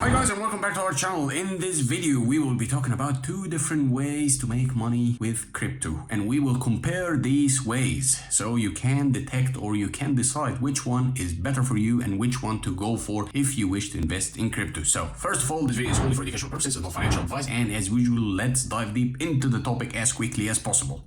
Hi guys, and welcome back to our channel. In this video we will be talking about two different ways to make money with crypto, and we will compare these ways so you can detect or you can decide which one is better for you and which one to go for if you wish to invest in crypto. So first of all, this video is only for educational purposes, it's not financial advice, and as usual, let's dive deep into the topic as quickly as possible.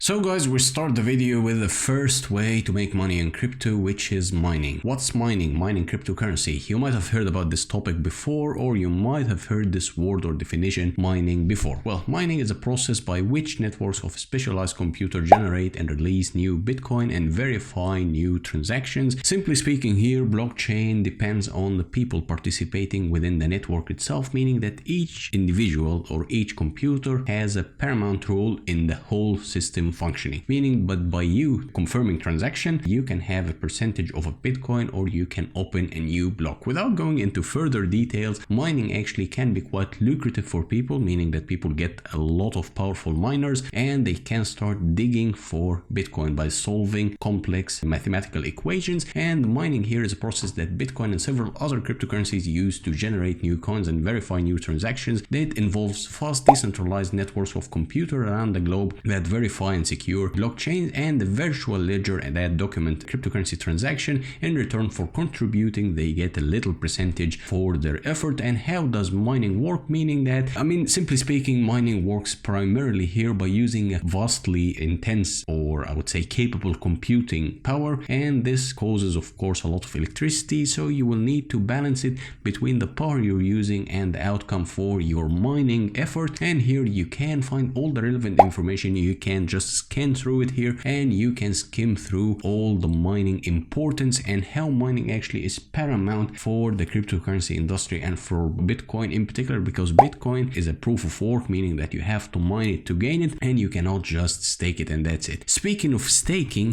So guys, we start the video with the first way to make money in crypto, which is mining. What's mining? Mining cryptocurrency. You might have heard about this topic before, or you might have heard this word or definition, mining, before. Well, mining is a process by which networks of specialized computers generate and release new Bitcoin and verify new transactions. Simply speaking here, blockchain depends on the people participating within the network itself, meaning that each individual or each computer has a paramount role in the whole system functioning, meaning but by you confirming transaction, you can have a percentage of a Bitcoin or you can open a new block. Without going into further details, mining actually can be quite lucrative for people, meaning that people get a lot of powerful miners and they can start digging for Bitcoin by solving complex mathematical equations. And mining here is a process that Bitcoin and several other cryptocurrencies use to generate new coins and verify new transactions that involves fast decentralized networks of computers around the globe that verify and secure blockchains and the virtual ledger that document cryptocurrency transaction. In return for contributing, they get a little percentage for their effort. And how does mining work? Meaning that, simply speaking, mining works primarily here by using a vastly intense, or I would say capable, computing power, and this causes of course a lot of electricity, so you will need to balance it between the power you're using and the outcome for your mining effort. And here you can find all the relevant information. You can just scan through it here and you can skim through all the mining importance and how mining actually is paramount for the cryptocurrency industry and for Bitcoin in particular, because Bitcoin is a proof of work, meaning that you have to mine it to gain it and you cannot just stake it and that's it. Speaking of staking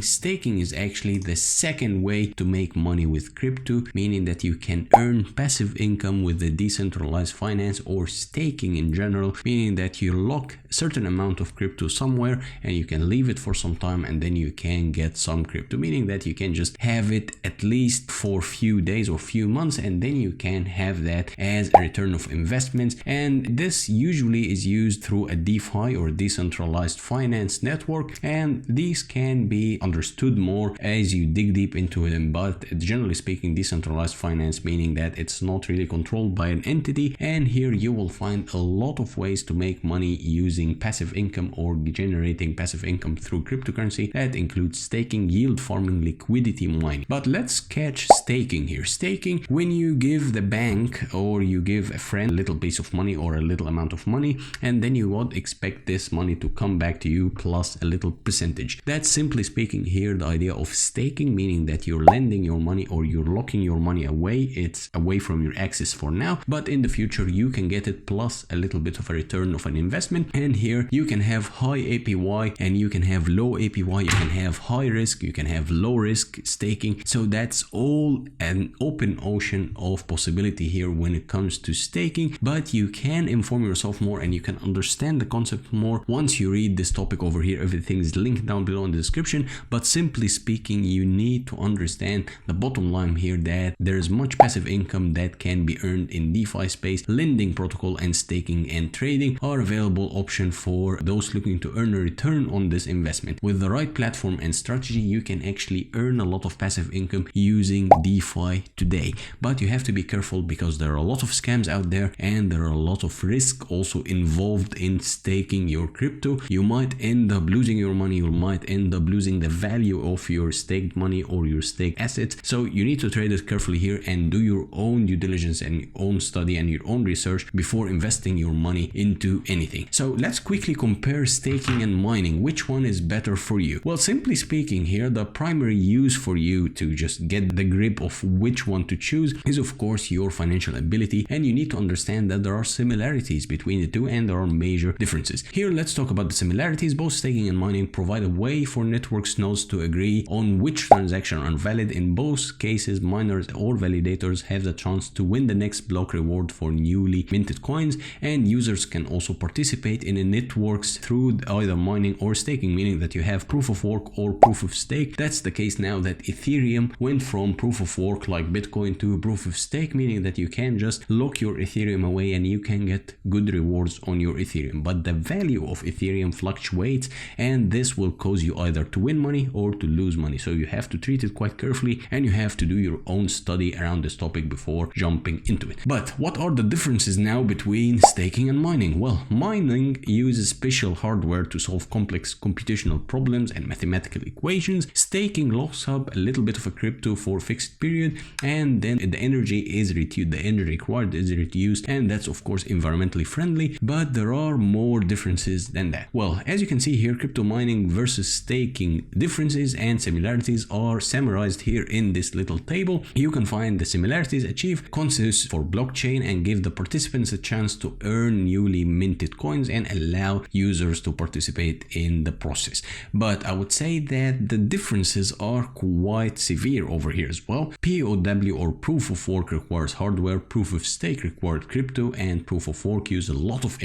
is actually the second way to make money with crypto, meaning that you can earn passive income with the decentralized finance or staking in general, meaning that you lock a certain amount of crypto somewhere and you can leave it for some time and then you can get some crypto, meaning that you can just have it at least for a few days or few months and then you can have that as a return of investments. And this usually is used through a DeFi or decentralized finance network, and these can be understood more as you dig deep into them. But generally speaking, decentralized finance meaning that it's not really controlled by an entity, and here you will find a lot of ways to make money using passive income or generating passive income through cryptocurrency. That includes staking, yield farming, liquidity mining. But let's catch staking here. Staking, when you give the bank or you give a friend a little piece of money or a little amount of money, and then you would expect this money to come back to you plus a little percentage. That's simply speaking here the idea of staking, meaning that you're lending your money or you're locking your money away. It's away from your access for now, but in the future you can get it plus a little bit of a return of an investment. And here you can have high APY and you can have low APY, you can have high risk, you can have low risk staking. So that's all an open ocean of possibility here when it comes to staking, but you can inform yourself more and you can understand the concept more once you read this topic over here. Everything is linked down below in the description. But simply speaking, you need to understand the bottom line here, that there is much passive income that can be earned in DeFi space. Lending protocol and staking and trading are available option for those looking to earn a return on this investment. With the right platform and strategy, you can actually earn a lot of passive income using DeFi today. But you have to be careful because there are a lot of scams out there and there are a lot of risk also involved in staking your crypto. You might end up losing your money, you might end up losing the value of your staked money or your staked assets. So you need to trade it carefully here and do your own due diligence and your own study and your own research before investing your money into anything. So let's quickly compare staking and mining. Which one is better for you? Well, simply speaking here, the primary use for you to just get the grip of which one to choose is of course your financial ability, and you need to understand that there are similarities between the two and there are major differences. Here let's talk about the similarities. Both staking and mining provide a way for network nodes to agree on which transactions are valid. In both cases, miners or validators have the chance to win the next block reward for newly minted coins, and users can also participate in the networks through either mining or or staking, meaning that you have proof of work or proof of stake. That's the case now that Ethereum went from proof of work like Bitcoin to proof of stake, meaning that you can just lock your Ethereum away and you can get good rewards on your Ethereum. But the value of Ethereum fluctuates, and this will cause you either to win money or to lose money. So you have to treat it quite carefully, and you have to do your own study around this topic before jumping into it. But what are the differences now between staking and mining? Well, mining uses special hardware to solve complex computational problems and mathematical equations. Staking locks up a little bit of a crypto for a fixed period, and then the energy is reduced, the energy required is reduced, and that's of course environmentally friendly. But there are more differences than that. Well, as you can see here, crypto mining versus staking differences and similarities are summarized here in this little table. You can find the similarities: achieve consensus for blockchain and give the participants a chance to earn newly minted coins and allow users to participate in the process. But I would say that the differences are quite severe over here as well. POW, or proof of work, requires hardware, proof of stake required crypto, and proof of work use a lot of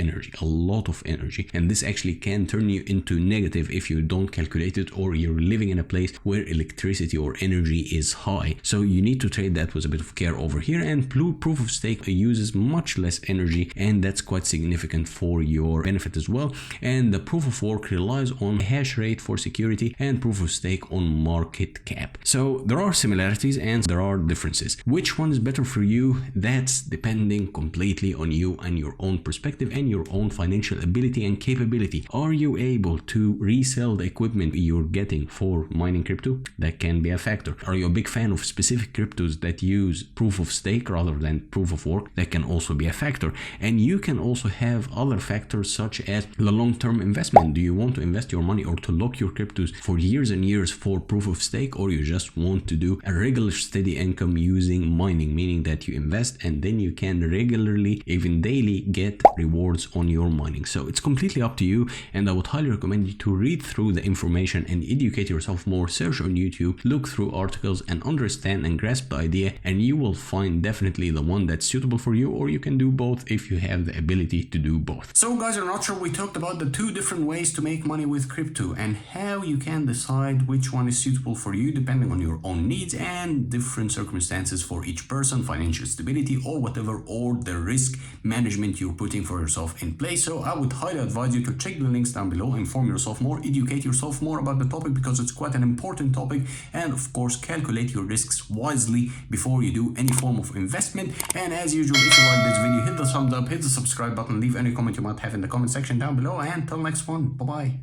energy, and this actually can turn you into negative if you don't calculate it, or you're living in a place where electricity or energy is high. So you need to trade that with a bit of care over here. And proof of stake uses much less energy, and that's quite significant for your benefit as well. And the proof of work relies on hash rate for security, and proof of stake on market cap. So there are similarities and there are differences. Which one is better for you? That's depending completely on you and your own perspective and your own financial ability and capability. Are you able to resell the equipment you're getting for mining crypto? That can be a factor. Are you a big fan of specific cryptos that use proof of stake rather than proof of work? That can also be a factor. And you can also have other factors such as the long-term investment. Do you want to invest your money or to lock your cryptos for years and years for proof of stake, or you just want to do a regular steady income using mining, meaning that you invest and then you can regularly, even daily, get rewards on your mining? So it's completely up to you, and I would highly recommend you to read through the information and educate yourself more. Search on YouTube, look through articles and understand and grasp the idea, and you will find definitely the one that's suitable for you, or you can do both if you have the ability to do both. So guys, in a nutshell, we talked about the two different ways to make money with crypto and how you can decide which one is suitable for you depending on your own needs and different circumstances for each person, financial stability or whatever, or the risk management you're putting for yourself in place. So I would highly advise you to check the links down below, inform yourself more, educate yourself more about the topic because it's quite an important topic, and of course calculate your risks wisely before you do any form of investment. And as usual, if you like this video, hit the thumbs up, hit the subscribe button, leave any comment you might have in the comment section down below, and until next one, bye bye.